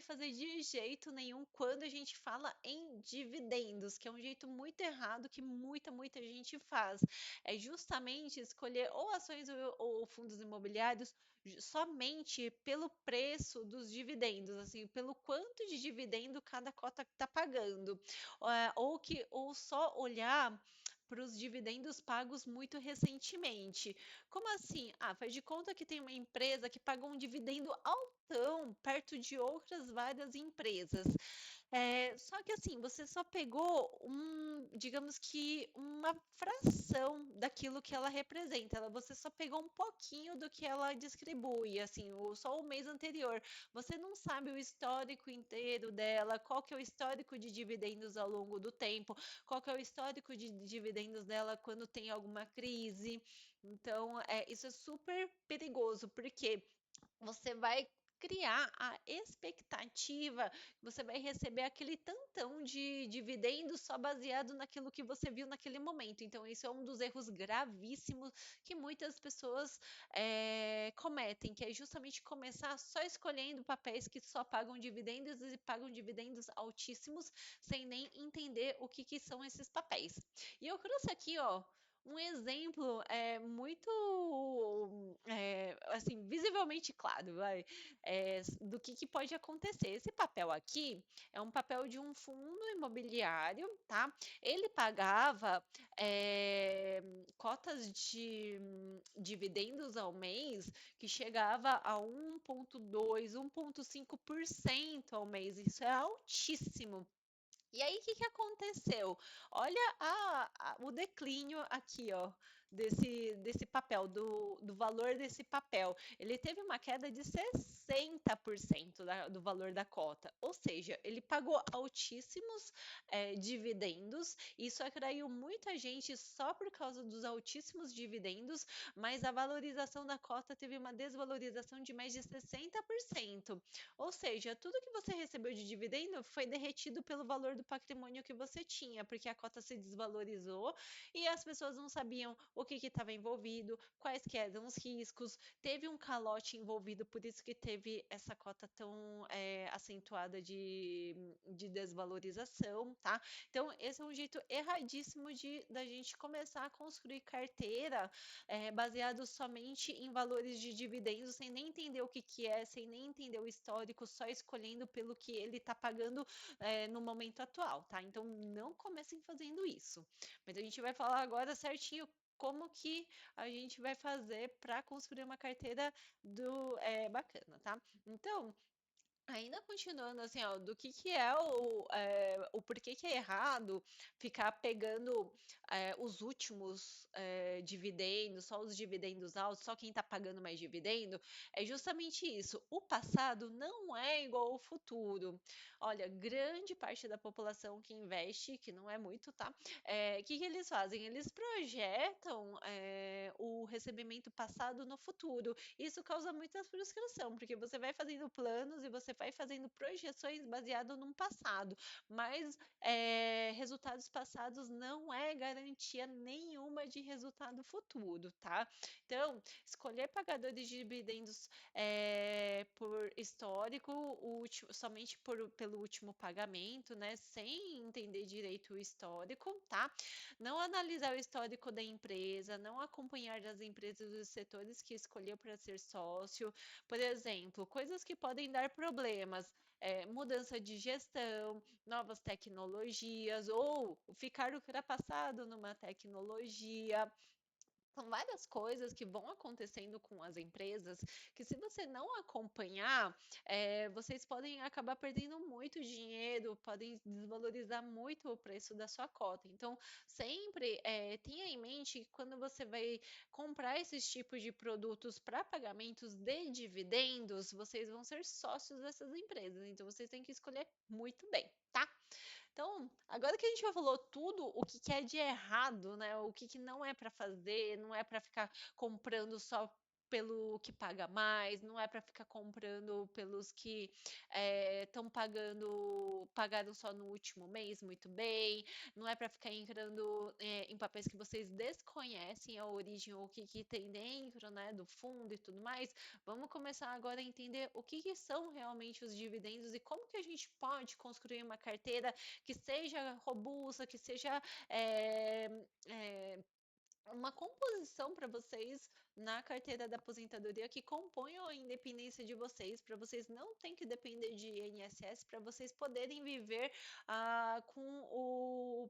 fazer de jeito nenhum quando a gente fala em dividendos, que é um jeito muito errado que muita gente faz. É justamente escolher ou ações ou fundos imobiliários somente pelo preço dos dividendos, assim, pelo quanto de dividendo cada cota está pagando. Ou só olhar para os dividendos pagos muito recentemente. Como assim? Ah, faz de conta que tem uma empresa que pagou um dividendo altão perto de outras várias empresas. Só que assim, você só pegou digamos que uma fração daquilo que ela representa. Você só pegou um pouquinho do que ela distribui, assim, só o mês anterior. Você não sabe o histórico inteiro dela, qual que é o histórico de dividendos ao longo do tempo, qual que é o histórico de dividendos dela quando tem alguma crise. Então, isso é super perigoso, porque você vai criar a expectativa, você vai receber aquele tantão de dividendos só baseado naquilo que você viu naquele momento. Então, isso é um dos erros gravíssimos que muitas pessoas cometem, que é justamente começar só escolhendo papéis que só pagam dividendos e pagam dividendos altíssimos, sem nem entender o que são esses papéis. E eu trouxe aqui, ó, um exemplo muito assim, visivelmente claro, vai, do que pode acontecer. Esse papel aqui é um papel de um fundo imobiliário, tá? Ele pagava cotas de dividendos ao mês que chegava a 1,2, 1,5% ao mês. Isso é altíssimo. E aí, o que aconteceu? Olha o declínio aqui, ó, desse papel, do valor desse papel. Ele teve uma queda de 60% do valor da cota, ou seja, ele pagou altíssimos dividendos. Isso atraiu muita gente só por causa dos altíssimos dividendos, mas a valorização da cota teve uma desvalorização de mais de 60%. Ou seja, tudo que você recebeu de dividendo foi derretido pelo valor do patrimônio que você tinha, porque a cota se desvalorizou e as pessoas não sabiam o que estava envolvido, quais que eram os riscos, teve um calote envolvido, por isso que teve essa cota tão acentuada de desvalorização, tá? Então, esse é um jeito erradíssimo da gente começar a construir carteira baseado somente em valores de dividendos, sem nem entender o que é, sem nem entender o histórico, só escolhendo pelo que ele está pagando no momento atual, tá? Então não comecem fazendo isso. Mas a gente vai falar agora certinho como que a gente vai fazer para construir uma carteira bacana, tá? Então, ainda continuando assim, ó, do que é o porquê que é errado ficar pegando os últimos dividendos, só os dividendos altos, só quem está pagando mais dividendo, é justamente isso. O passado não é igual ao futuro. Olha, grande parte da população que investe, que não é muito, tá? O que eles fazem? Eles projetam o recebimento passado no futuro. Isso causa muita frustração, porque você vai fazendo planos e você vai fazendo projeções baseado num passado, mas resultados passados não é garantia nenhuma de resultado futuro, tá? Então, escolher pagadores de dividendos por histórico, somente pelo último pagamento, né? Sem entender direito o histórico, tá? Não analisar o histórico da empresa, não acompanhar as empresas dos setores que escolheu para ser sócio. Por exemplo, coisas que podem dar problemas, mudança de gestão, novas tecnologias ou ficar ultrapassado numa tecnologia. São várias coisas que vão acontecendo com as empresas que, se você não acompanhar, vocês podem acabar perdendo muito dinheiro, podem desvalorizar muito o preço da sua cota. Então, sempre tenha em mente que quando você vai comprar esses tipos de produtos para pagamentos de dividendos, vocês vão ser sócios dessas empresas. Então, vocês têm que escolher muito bem, tá? Então, agora que a gente já falou tudo, o que é de errado, né? O que não é para fazer, não é para ficar comprando só pelo que paga mais, não é para ficar comprando pelos que estão pagaram só no último mês muito bem, não é para ficar entrando em papéis que vocês desconhecem a origem ou o que, que tem dentro, né, do fundo e tudo mais. Vamos começar agora a entender o que, que são realmente os dividendos e como que a gente pode construir uma carteira que seja robusta, que seja uma composição para vocês na carteira da aposentadoria que componham a independência de vocês, para vocês não terem que depender de INSS, para vocês poderem viver com o